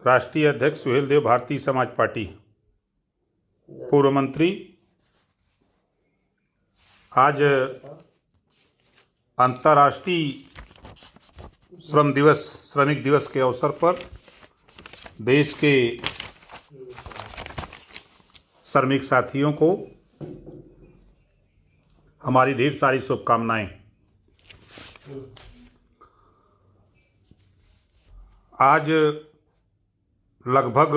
राष्ट्रीय अध्यक्ष सुहेल देव, भारतीय समाज पार्टी, पूर्व मंत्री। आज अंतर्राष्ट्रीय श्रमिक दिवस के अवसर पर देश के श्रमिक साथियों को हमारी ढेर सारी शुभकामनाएं। आज लगभग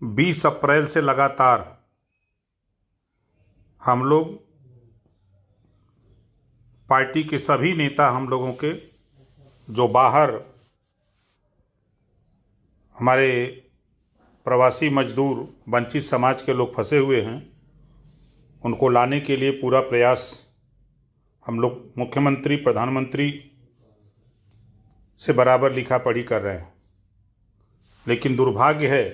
20 अप्रैल से लगातार हम लोग पार्टी के सभी नेता, हम लोगों के जो बाहर हमारे प्रवासी मजदूर, वंचित समाज के लोग फंसे हुए हैं, उनको लाने के लिए पूरा प्रयास हम लोग मुख्यमंत्री, प्रधानमंत्री से बराबर लिखा पढ़ी कर रहे हैं। लेकिन दुर्भाग्य है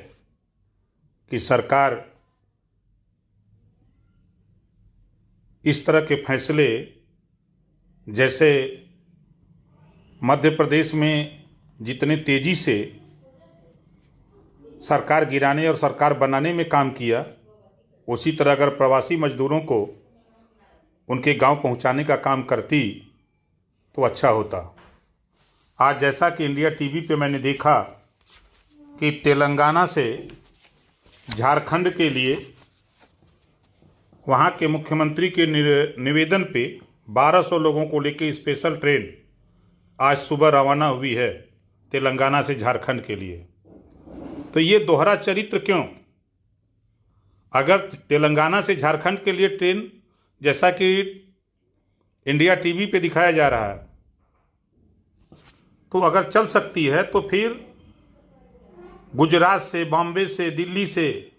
कि सरकार इस तरह के फैसले, जैसे मध्य प्रदेश में जितने तेजी से सरकार गिराने और सरकार बनाने में काम किया, उसी तरह अगर प्रवासी मजदूरों को उनके गांव पहुंचाने का काम करती तो अच्छा होता। आज जैसा कि इंडिया टीवी पे मैंने देखा कि तेलंगाना से झारखंड के लिए वहाँ के मुख्यमंत्री के निवेदन पे 1200 लोगों को लेकर स्पेशल ट्रेन आज सुबह रवाना हुई है तेलंगाना से झारखंड के लिए। तो ये दोहरा चरित्र क्यों? अगर तेलंगाना से झारखंड के लिए ट्रेन, जैसा कि इंडिया टीवी पे दिखाया जा रहा है, तो अगर चल सकती है तो फिर गुजरात से, बॉम्बे से, दिल्ली से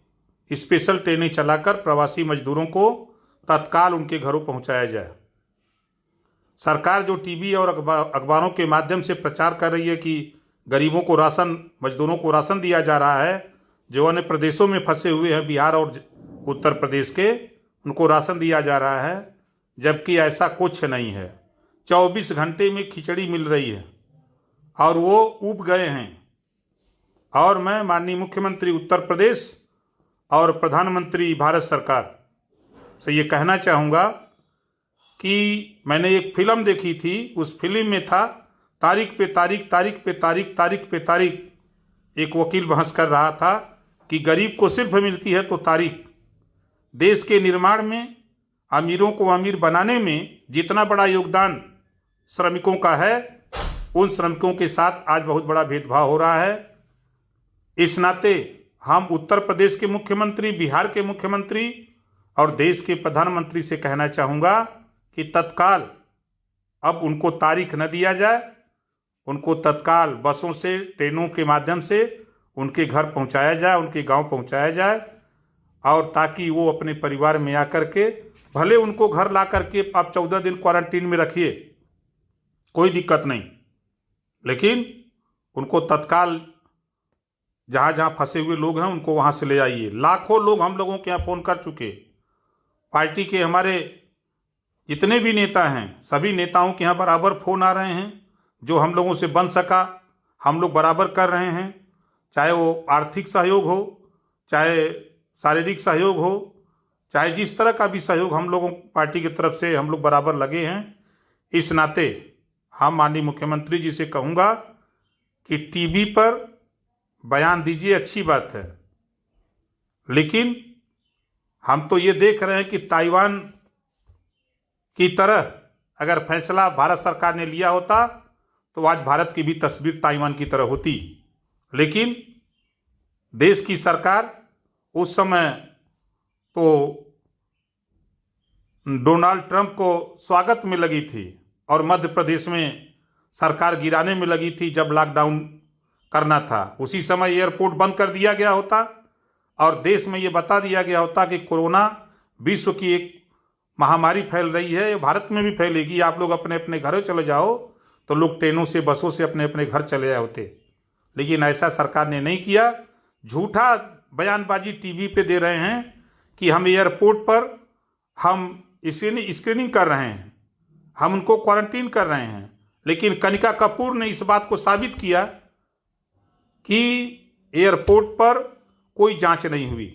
स्पेशल ट्रेनें चलाकर प्रवासी मजदूरों को तत्काल उनके घरों पहुंचाया जाए। सरकार जो टीवी और अखबारों के माध्यम से प्रचार कर रही है कि गरीबों को राशन, मजदूरों को राशन दिया जा रहा है, जो अन्य प्रदेशों में फंसे हुए हैं, बिहार और उत्तर प्रदेश के, उनको राशन दिया जा रहा है, जबकि ऐसा कुछ नहीं है। 24 घंटे में खिचड़ी मिल रही है और वो ऊब गए हैं। और मैं माननीय मुख्यमंत्री उत्तर प्रदेश और प्रधानमंत्री भारत सरकार से ये कहना चाहूँगा कि मैंने एक फिल्म देखी थी, उस फिल्म में था तारीख पे तारीख, तारीख पे तारीख, तारीख पे तारीख। एक वकील बहस कर रहा था कि गरीब को सिर्फ मिलती है तो तारीख। देश के निर्माण में, अमीरों को अमीर बनाने में जितना बड़ा योगदान श्रमिकों का है, उन श्रमिकों के साथ आज बहुत बड़ा भेदभाव हो रहा है। इस नाते हम उत्तर प्रदेश के मुख्यमंत्री, बिहार के मुख्यमंत्री और देश के प्रधानमंत्री से कहना चाहूँगा कि तत्काल अब उनको तारीख न दिया जाए, उनको तत्काल बसों से, ट्रेनों के माध्यम से उनके घर पहुँचाया जाए, उनके गांव पहुँचाया जाए, और ताकि वो अपने परिवार में आकर के, भले उनको घर ला करके आप 14 दिन क्वारंटीन में रखिए, कोई दिक्कत नहीं, लेकिन उनको तत्काल जहाँ जहाँ फंसे हुए लोग हैं उनको वहाँ से ले आइए। लाखों लोग हम लोगों के यहाँ फ़ोन कर चुके। पार्टी के हमारे जितने भी नेता हैं, सभी नेताओं के यहाँ बराबर फ़ोन आ रहे हैं। जो हम लोगों से बन सका हम लोग बराबर कर रहे हैं, चाहे वो आर्थिक सहयोग हो, चाहे शारीरिक सहयोग हो, चाहे जिस तरह का भी सहयोग हम लोगों पार्टी की तरफ से हम लोग बराबर लगे हैं। इस नाते हम माननीय मुख्यमंत्री जी से कहूँगा कि टीवी पर बयान दीजिए, अच्छी बात है, लेकिन हम तो ये देख रहे हैं कि ताइवान की तरह अगर फैसला भारत सरकार ने लिया होता तो आज भारत की भी तस्वीर ताइवान की तरह होती। लेकिन देश की सरकार उस समय तो डोनाल्ड ट्रंप को स्वागत में लगी थी और मध्य प्रदेश में सरकार गिराने में लगी थी। जब लॉकडाउन करना था, उसी समय एयरपोर्ट बंद कर दिया गया होता और देश में ये बता दिया गया होता कि कोरोना विश्व की एक महामारी फैल रही है, ये भारत में भी फैलेगी, आप लोग अपने अपने घरों चले जाओ। तो लोग ट्रेनों से, बसों से अपने अपने घर चले आए होते। लेकिन ऐसा सरकार ने नहीं किया। झूठा बयानबाजी टीवी पे दे रहे हैं कि हम एयरपोर्ट पर हम स्क्रीनिंग कर रहे हैं, हम उनको क्वारंटीन कर रहे हैं, लेकिन कनिका कपूर ने इस बात को साबित किया कि एयरपोर्ट पर कोई जांच नहीं हुई,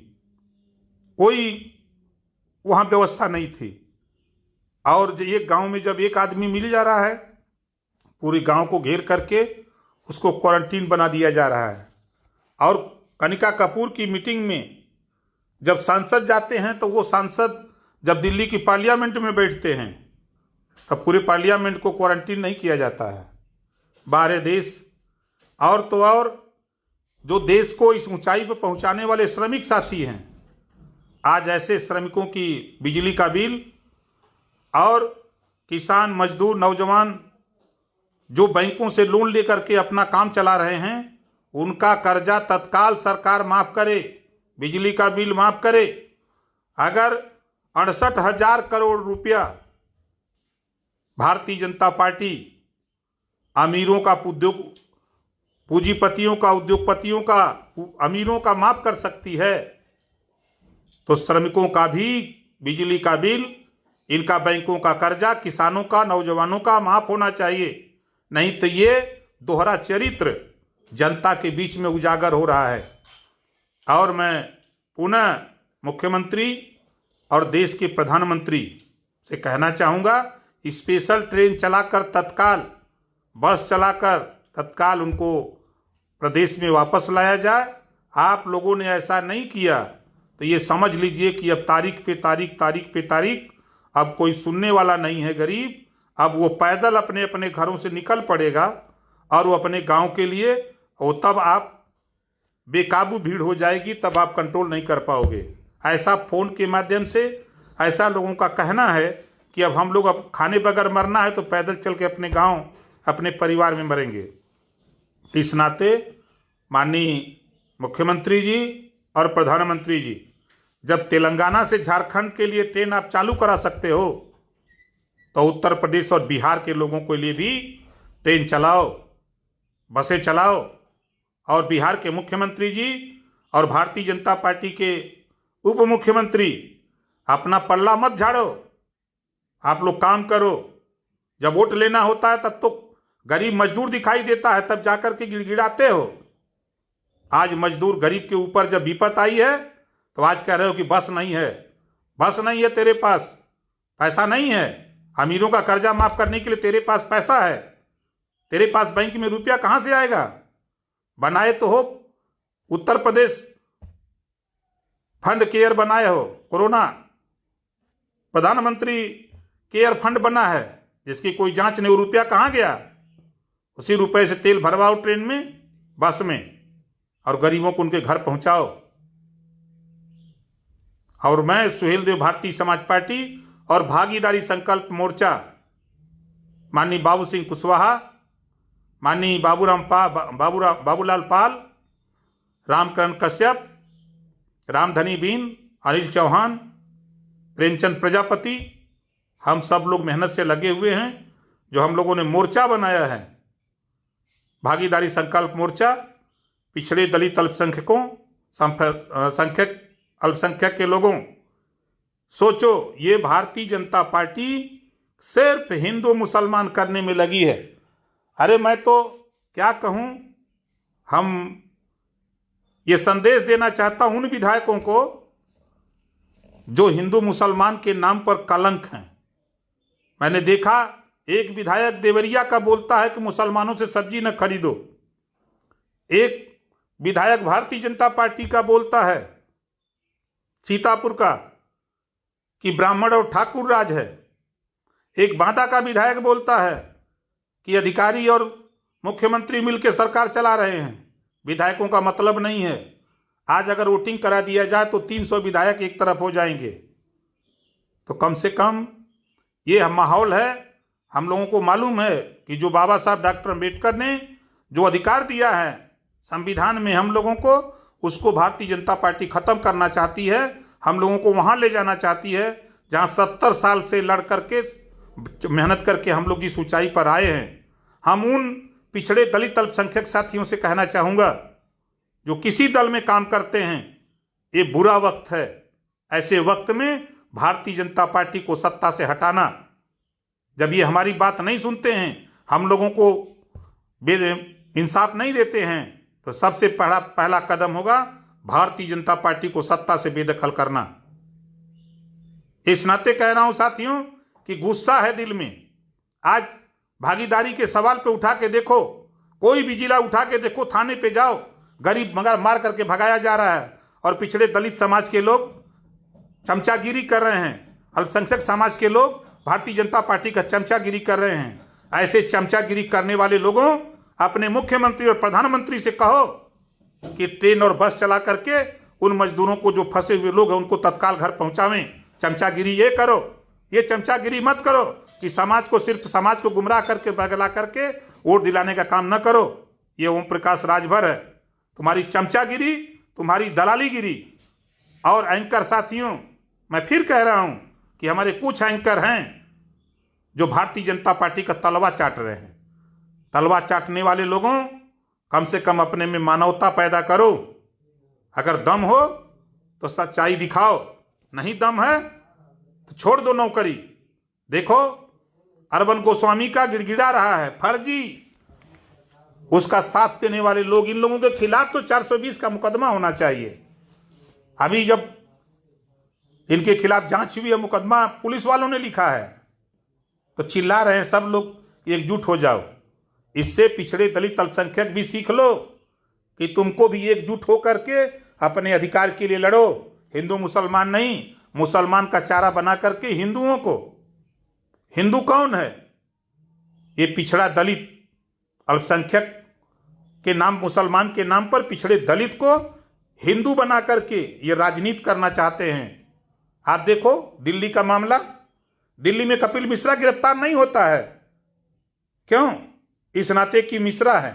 कोई वहां व्यवस्था नहीं थी। और एक गांव में जब एक आदमी मिल जा रहा है, पूरे गांव को घेर करके उसको क्वारंटीन बना दिया जा रहा है। और कनिका कपूर की मीटिंग में जब सांसद जाते हैं तो वो सांसद जब दिल्ली की पार्लियामेंट में बैठते हैं तब पूरे पार्लियामेंट को क्वारंटीन नहीं किया जाता है। बाहर देश और तो और जो देश को इस ऊंचाई पर पहुंचाने वाले श्रमिक साथी हैं, आज ऐसे श्रमिकों की बिजली का बिल और किसान, मजदूर, नौजवान जो बैंकों से लोन लेकर के अपना काम चला रहे हैं, उनका कर्जा तत्काल सरकार माफ करे, बिजली का बिल माफ करे। अगर 68,000 करोड़ रुपया भारतीय जनता पार्टी अमीरों का उद्योग, पूंजीपतियों का, उद्योगपतियों का, अमीरों का माफ कर सकती है, तो श्रमिकों का भी बिजली का बिल, इनका बैंकों का कर्जा, किसानों का, नौजवानों का माफ होना चाहिए। नहीं तो ये दोहरा चरित्र जनता के बीच में उजागर हो रहा है। और मैं पुनः मुख्यमंत्री और देश के प्रधानमंत्री से कहना चाहूँगा, स्पेशल ट्रेन चलाकर तत्काल, बस चलाकर तत्काल उनको प्रदेश में वापस लाया जाए। आप लोगों ने ऐसा नहीं किया तो ये समझ लीजिए कि अब तारीख पे तारीख अब कोई सुनने वाला नहीं है गरीब। अब वो पैदल अपने अपने घरों से निकल पड़ेगा और वो अपने गांव के लिए, और तब आप बेकाबू भीड़ हो जाएगी, तब आप कंट्रोल नहीं कर पाओगे। ऐसा फोन के माध्यम से ऐसा लोगों का कहना है कि अब हम लोग, अब खाने बगैर मरना है तो पैदल चल के अपने गांव, अपने परिवार में मरेंगे। इस नाते माननीय मुख्यमंत्री जी और प्रधानमंत्री जी, जब तेलंगाना से झारखंड के लिए ट्रेन आप चालू करा सकते हो तो उत्तर प्रदेश और बिहार के लोगों के लिए भी ट्रेन चलाओ, बसें चलाओ। और बिहार के मुख्यमंत्री जी और भारतीय जनता पार्टी के उप मुख्यमंत्री, अपना पल्ला मत झाड़ो, आप लोग काम करो। जब वोट लेना होता है तब तो गरीब मजदूर दिखाई देता है, तब जाकर के गिड़गिड़ाते हो। आज मजदूर गरीब के ऊपर जब विपत आई है तो आज कह रहे हो कि बस नहीं है, बस नहीं है, तेरे पास पैसा नहीं है, अमीरों का कर्जा माफ करने के लिए तेरे पास पैसा है, तेरे पास बैंक में रुपया कहां से आएगा? बनाए तो हो उत्तर प्रदेश फंड केयर बनाए हो, कोरोना प्रधानमंत्री केयर फंड बना है जिसकी कोई जांच नहीं, रुपया कहां गया? उसी रुपए से तेल भरवाओ ट्रेन में, बस में, और गरीबों को उनके घर पहुंचाओ। और मैं सुहेल देव, भारतीय समाज पार्टी और भागीदारी संकल्प मोर्चा, माननीय बाबू सिंह कुशवाहा, माननीय बाबूलाल पाल, रामकरण कश्यप, रामधनी बीन, अनिल चौहान, प्रेमचंद प्रजापति, हम सब लोग मेहनत से लगे हुए हैं। जो हम लोगों ने मोर्चा बनाया है, भागीदारी संकल्प मोर्चा, पिछड़े दलित अल्पसंख्यकों, अल्पसंख्यक के लोगों, सोचो ये भारतीय जनता पार्टी सिर्फ हिंदू मुसलमान करने में लगी है। अरे मैं तो क्या कहूं, हम ये संदेश देना चाहता हूं उन विधायकों को जो हिंदू मुसलमान के नाम पर कलंक हैं। मैंने देखा एक विधायक देवरिया का बोलता है कि मुसलमानों से सब्जी न खरीदो, एक विधायक भारतीय जनता पार्टी का बोलता है सीतापुर का कि ब्राह्मण और ठाकुर राज है, एक बांदा का विधायक बोलता है कि अधिकारी और मुख्यमंत्री मिलकर सरकार चला रहे हैं। विधायकों का मतलब नहीं है। आज अगर वोटिंग करा दिया जाए तो 300 विधायक एक तरफ हो जाएंगे। तो कम से कम ये माहौल है। हम लोगों को मालूम है कि जो बाबा साहब डॉक्टर अम्बेडकर ने जो अधिकार दिया है संविधान में हम लोगों को, उसको भारतीय जनता पार्टी खत्म करना चाहती है। हम लोगों को वहां ले जाना चाहती है जहां 70 साल से लड़ करके, मेहनत करके हम लोग इस ऊंचाई पर आए हैं। हम उन पिछड़े दलित अल्पसंख्यक साथियों से कहना चाहूंगा जो किसी दल में काम करते हैं, ये बुरा वक्त है। ऐसे वक्त में भारतीय जनता पार्टी को सत्ता से हटाना, जब ये हमारी बात नहीं सुनते हैं, हम लोगों को इंसाफ नहीं देते हैं, तो सबसे पहला कदम होगा भारतीय जनता पार्टी को सत्ता से बेदखल करना। इस नाते कह रहा हूं साथियों कि गुस्सा है दिल में। आज भागीदारी के सवाल पे उठा के देखो, कोई भी जिला उठा के देखो, थाने पे जाओ, गरीब मगर मार करके भगाया जा रहा है, और पिछड़े दलित समाज के लोग चमचागिरी कर रहे हैं, अल्पसंख्यक समाज के लोग भारतीय जनता पार्टी का चमचागिरी कर रहे हैं। ऐसे चमचागिरी करने वाले लोगों, अपने मुख्यमंत्री और प्रधानमंत्री से कहो कि ट्रेन और बस चला करके उन मजदूरों को, जो फंसे हुए लोग हैं, उनको तत्काल घर पहुंचावें। चमचागिरी ये करो, ये चमचागिरी मत करो कि समाज को, सिर्फ समाज को गुमराह करके बगला करके वोट दिलाने का काम न करो। ये ओम प्रकाश राजभर है। तुम्हारी चमचागिरी, तुम्हारी दलालीगिरी। और एंकर साथियों, मैं फिर कह रहा हूं कि हमारे कुछ एंकर हैं जो भारतीय जनता पार्टी का तलवा चाट रहे हैं। तलवा चाटने वाले लोगों, कम से कम अपने में मानवता पैदा करो। अगर दम हो तो सच्चाई दिखाओ, नहीं दम है तो छोड़ दो नौकरी। देखो, अरविंद गोस्वामी का गिड़गिड़ा रहा है फर्जी, उसका साथ देने वाले लोग, इन लोगों के खिलाफ तो 420 का मुकदमा होना चाहिए। अभी जब इनके खिलाफ जांच हुई है, मुकदमा पुलिस वालों ने लिखा है, तो चिल्ला रहे हैं सब लोग, एकजुट हो जाओ। इससे पिछड़े दलित अल्पसंख्यक भी सीख लो कि तुमको भी एकजुट होकर के अपने अधिकार के लिए लड़ो। हिंदू मुसलमान नहीं, मुसलमान का चारा बना करके हिंदुओं को, हिंदू कौन है? ये पिछड़ा दलित अल्पसंख्यक के नाम, मुसलमान के नाम पर पिछड़े दलित को हिंदू बना करके ये राजनीति करना चाहते हैं। आप देखो दिल्ली का मामला, दिल्ली में कपिल मिश्रा गिरफ्तार नहीं होता है, क्यों? इस नाते की मिश्रा है,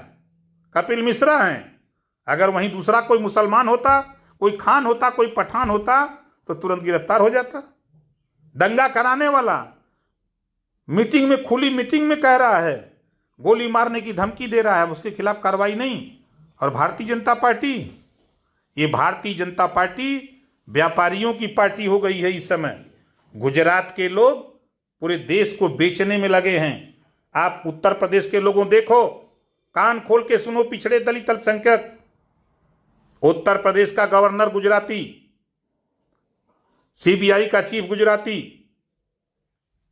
कपिल मिश्रा हैं। अगर वहीं दूसरा कोई मुसलमान होता, कोई खान होता, कोई पठान होता, तो तुरंत गिरफ्तार हो जाता। दंगा कराने वाला मीटिंग में, खुली मीटिंग में कह रहा है, गोली मारने की धमकी दे रहा है, उसके खिलाफ कार्रवाई नहीं। और भारतीय जनता पार्टी, ये भारतीय जनता पार्टी व्यापारियों की पार्टी हो गई है इस समय। गुजरात के लोग पूरे देश को बेचने में लगे हैं। आप उत्तर प्रदेश के लोगों देखो, कान खोल के सुनो, पिछड़े दलित अल्पसंख्यक, उत्तर प्रदेश का गवर्नर गुजराती, सीबीआई का चीफ गुजराती,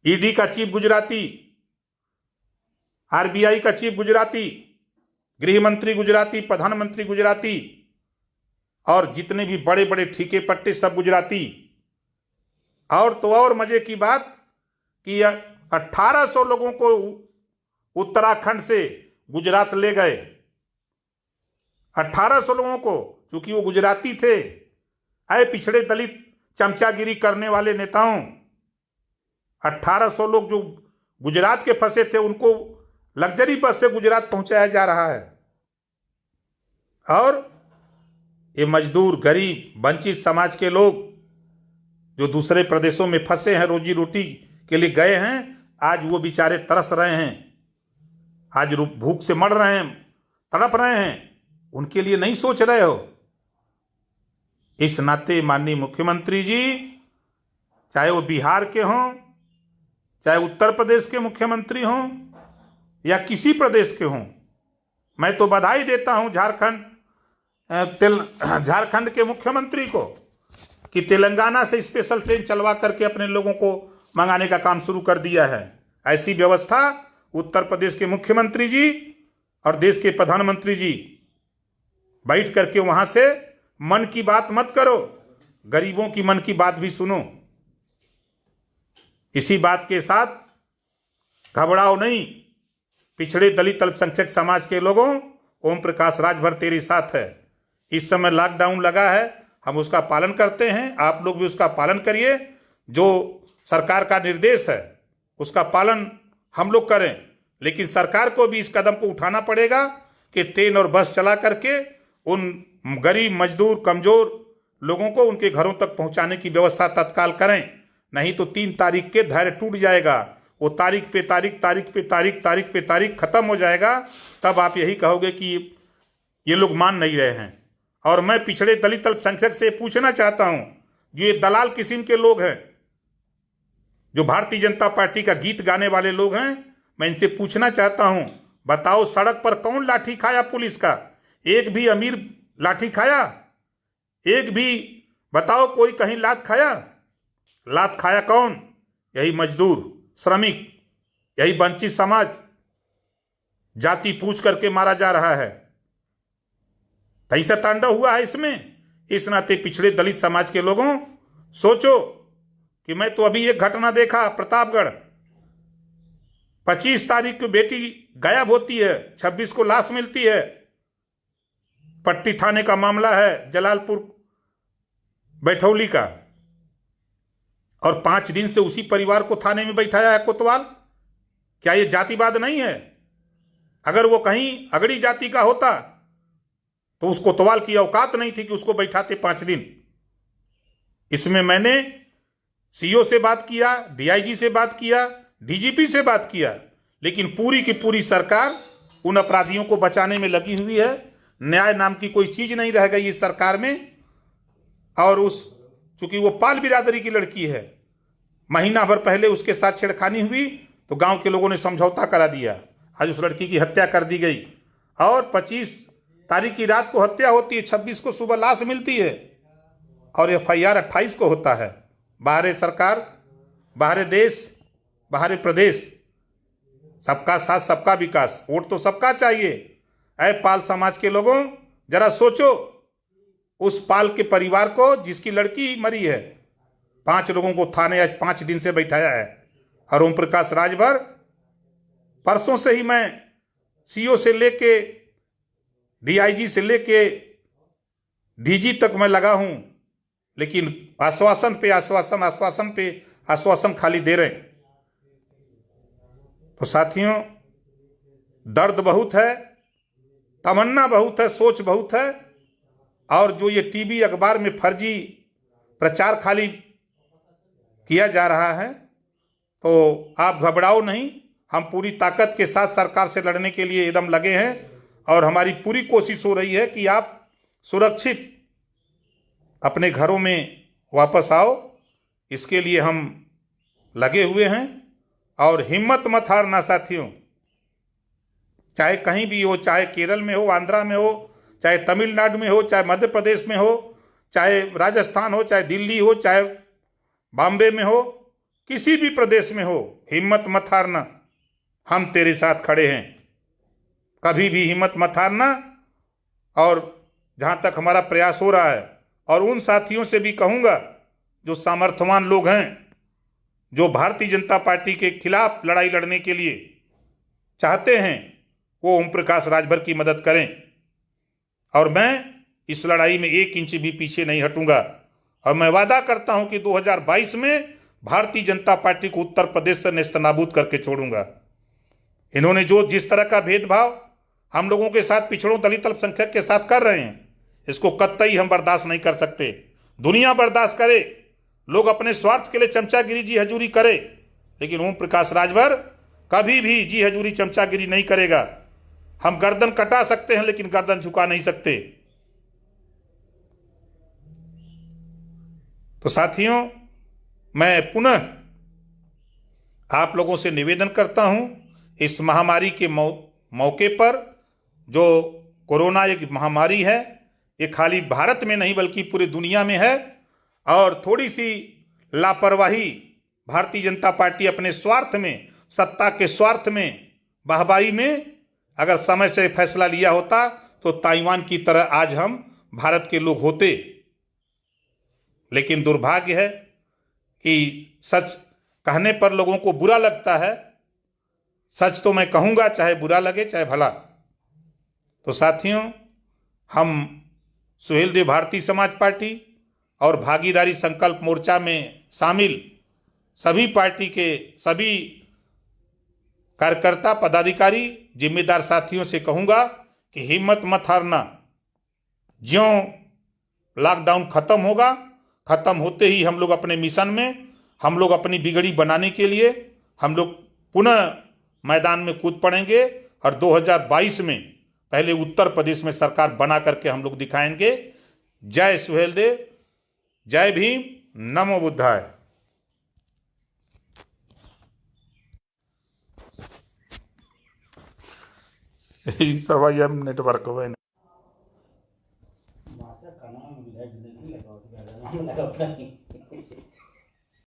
ईडी का चीफ गुजराती, आरबीआई का चीफ गुजराती, गृह मंत्री गुजराती, प्रधानमंत्री गुजराती, और जितने भी बड़े बड़े ठीके पट्टे सब गुजराती। और तो और मजे की बात कि 1800 लोगों को उत्तराखंड से गुजरात ले गए। 1800 लोगों को, क्योंकि वो गुजराती थे। आए पिछड़े दलित चमचागिरी करने वाले नेताओं, 1800 लोग जो गुजरात के फंसे थे, उनको लग्जरी बस से गुजरात पहुंचाया जा रहा है। और ये मजदूर, गरीब, वंचित समाज के लोग जो दूसरे प्रदेशों में फंसे हैं, रोजी रोटी के लिए गए हैं, आज वो बेचारे तरस रहे हैं, आज भूख से मर रहे हैं, तड़प रहे हैं। उनके लिए नहीं सोच रहे हो। इस नाते माननीय मुख्यमंत्री जी, चाहे वो बिहार के हों, चाहे उत्तर प्रदेश के मुख्यमंत्री हों, या किसी प्रदेश के हों, मैं तो बधाई देता हूं झारखंड के मुख्यमंत्री को कि तेलंगाना से स्पेशल ट्रेन चलवा करके अपने लोगों को मंगाने का काम शुरू कर दिया है। ऐसी व्यवस्था उत्तर प्रदेश के मुख्यमंत्री जी और देश के प्रधानमंत्री जी बैठ करके वहां से मन की बात मत करो, गरीबों की मन की बात भी सुनो। इसी बात के साथ घबराओ नहीं, पिछड़े दलित अल्पसंख्यक समाज के लोगों, ओम प्रकाश राजभर तेरे साथ है। इस समय लॉकडाउन लगा है, हम उसका पालन करते हैं, आप लोग भी उसका पालन करिए। जो सरकार का निर्देश है उसका पालन हम लोग करें, लेकिन सरकार को भी इस कदम को उठाना पड़ेगा कि ट्रेन और बस चला करके उन गरीब, मजदूर, कमजोर लोगों को उनके घरों तक पहुंचाने की व्यवस्था तत्काल करें। नहीं तो 3 तारीख के धैर्य टूट जाएगा, वो तारीख पे तारीख खत्म हो जाएगा। तब आप यही कहोगे कि ये लोग मान नहीं रहे हैं। और मैं पिछड़े दलित अल्पसंख्यक से पूछना चाहता हूं, जो ये दलाल किस्म के लोग हैं, जो भारतीय जनता पार्टी का गीत गाने वाले लोग हैं, मैं इनसे पूछना चाहता हूं, बताओ सड़क पर कौन लाठी खाया पुलिस का? एक भी अमीर लाठी खाया? एक भी बताओ कोई कहीं लात खाया? लात खाया कौन? यही मजदूर, श्रमिक, यही वंचित समाज जाति पूछ करके मारा जा रहा है। ऐसा तांडव हुआ है इसमें। इस नाते पिछड़े दलित समाज के लोगों, सोचो कि मैं तो अभी एक घटना देखा प्रतापगढ़, 25 तारीख को बेटी गायब होती है, 26 को लाश मिलती है। पट्टी थाने का मामला है, जलालपुर बैठौली का, और 5 दिन से उसी परिवार को थाने में बैठाया है कोतवाल। क्या ये जातिवाद नहीं है? अगर वो कहीं अगड़ी जाति का होता तो उस कोतवाल की औकात नहीं थी कि उसको बैठाते 5 दिन। इसमें मैंने सीओ से बात किया, डीआईजी से बात किया, डीजीपी से बात किया, लेकिन पूरी की पूरी सरकार उन अपराधियों को बचाने में लगी हुई है। न्याय नाम की कोई चीज नहीं रह गई इस सरकार में। और चूंकि वो पाल बिरादरी की लड़की है, महीना भर पहले उसके साथ छेड़खानी हुई तो गांव के लोगों ने समझौता करा दिया। आज उस लड़की की हत्या कर दी गई और 25 तारीख की रात को हत्या होती है, 26 को सुबह लाश मिलती है और FIR 28 को होता है। बाहर सरकार, बाहर देश, बाहर प्रदेश, सबका साथ सबका विकास। वोट तो सबका चाहिए। ऐ पाल समाज के लोगों, जरा सोचो उस पाल के परिवार को जिसकी लड़की मरी है। 5 लोगों को थाने आज 5 दिन से बैठाया है। और ओम प्रकाश राजभर, परसों से ही मैं सीओ से लेके डीआईजी से लेके डीजी तक मैं लगा हूं, लेकिन आश्वासन पे आश्वासन, आश्वासन पे आश्वासन खाली दे रहे हैं। तो साथियों, दर्द बहुत है, तमन्ना बहुत है, सोच बहुत है। और जो ये टीवी अखबार में फर्जी प्रचार खाली किया जा रहा है, तो आप घबराओ नहीं। हम पूरी ताकत के साथ सरकार से लड़ने के लिए एकदम लगे हैं और हमारी पूरी कोशिश हो रही है कि आप सुरक्षित अपने घरों में वापस आओ। इसके लिए हम लगे हुए हैं। और हिम्मत मत हारना साथियों, चाहे कहीं भी हो, चाहे केरल में हो, आंध्रा में हो, चाहे तमिलनाडु में हो, चाहे मध्य प्रदेश में हो, चाहे राजस्थान हो, चाहे दिल्ली हो, चाहे बॉम्बे में हो, किसी भी प्रदेश में हो, हिम्मत मत हारना। हम तेरे साथ खड़े हैं। कभी भी हिम्मत मत हारना। और जहां तक हमारा प्रयास हो रहा है, और उन साथियों से भी कहूंगा जो सामर्थ्यवान लोग हैं, जो भारतीय जनता पार्टी के खिलाफ लड़ाई लड़ने के लिए चाहते हैं, वो ओम प्रकाश राजभर की मदद करें। और मैं इस लड़ाई में 1 इंच भी पीछे नहीं हटूंगा। और मैं वादा करता हूं कि 2022 में भारतीय जनता पार्टी को उत्तर प्रदेश से नेस्तनाबूद करके छोड़ूंगा। इन्होंने जो जिस तरह का भेदभाव हम लोगों के साथ, पिछड़ों, दलित, अल्पसंख्यक के साथ कर रहे हैं, इसको कतई हम बर्दाश्त नहीं कर सकते। दुनिया बर्दाश्त करे, लोग अपने स्वार्थ के लिए चमचागिरी, जी हजूरी करे, लेकिन ओम प्रकाश राजभर कभी भी जी हजूरी, चमचागिरी नहीं करेगा। हम गर्दन कटा सकते हैं लेकिन गर्दन झुका नहीं सकते। तो साथियों, मैं पुनः आप लोगों से निवेदन करता हूं, इस महामारी के मौके पर, जो कोरोना एक महामारी है, ये खाली भारत में नहीं बल्कि पूरी दुनिया में है। और थोड़ी सी लापरवाही भारतीय जनता पार्टी अपने स्वार्थ में, सत्ता के स्वार्थ में, वाहवाही में अगर समय से फैसला लिया होता तो ताइवान की तरह आज हम भारत के लोग होते। लेकिन दुर्भाग्य है कि सच कहने पर लोगों को बुरा लगता है। सच तो मैं कहूंगा, चाहे बुरा लगे चाहे भला। तो साथियों, हम सुहेलदेव भारतीय समाज पार्टी और भागीदारी संकल्प मोर्चा में शामिल सभी पार्टी के सभी कार्यकर्ता, पदाधिकारी, जिम्मेदार साथियों से कहूंगा कि हिम्मत मत हारना। ज्यों लॉकडाउन खत्म होगा, खत्म होते ही हम लोग अपने मिशन में, हम लोग अपनी बिगड़ी बनाने के लिए हम लोग पुनः मैदान में कूद पड़ेंगे। और 2022 में पहले उत्तर प्रदेश में सरकार बना करके हम लोग दिखाएंगे। जय सुहेलदेव, जय भीम, नमो बुद्धाय। सवा एम नेटवर्क हुए मासा खाना में भी है, जिंदगी लगा होता है, लगा होता है।